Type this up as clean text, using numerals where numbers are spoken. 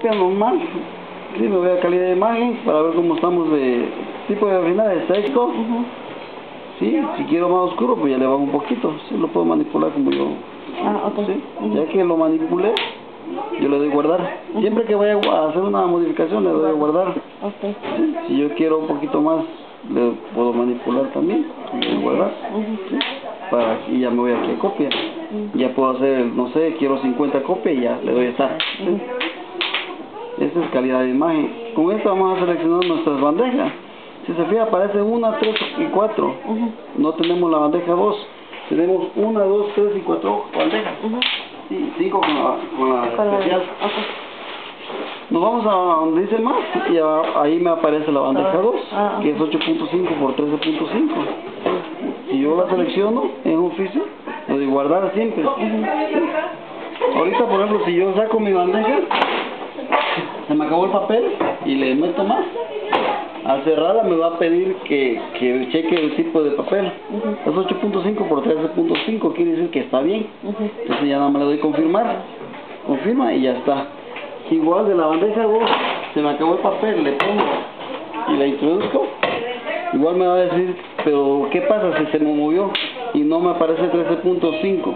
copia normal. Sí, me voy a calidad de imagen para ver cómo estamos de tipo de final de texto. Sí, si quiero más oscuro, pues ya le bajo un poquito. Sí, lo puedo manipular como yo. Ah, ok. Sí, ya que lo manipulé, yo le doy guardar. Siempre que vaya a hacer una modificación, le doy a guardar. Okay. Sí, si yo quiero un poquito más, le puedo manipular también. Le doy guardar. Sí, y ya me voy aquí a copia. Ya puedo hacer, no sé, quiero 50 copias y ya le doy a estar. Sí. Esa es calidad de imagen. Con esto vamos a seleccionar nuestras bandejas. Si se fija, aparece 1, 3 y 4. No tenemos la bandeja 2. Tenemos 1, 2, 3 y 4 bandejas. Sí, 5 con la especial. Nos vamos a donde dice más y ahí me aparece la bandeja 2, que es 8.5 por 13.5. Si yo la selecciono en oficio, lo de guardar siempre. Ahorita, por ejemplo, si yo saco mi bandeja, se me acabó el papel y le meto más. Al cerrarla me va a pedir que cheque el tipo de papel. Es 8.5 por 13.5, quiere decir que está bien. Entonces ya nada más le doy confirmar. Confirma y ya está. Igual de la bandeja 2, se me acabó el papel, le pongo y la introduzco. Igual me va a decir, pero ¿qué pasa si se me movió y no me aparece 13.5?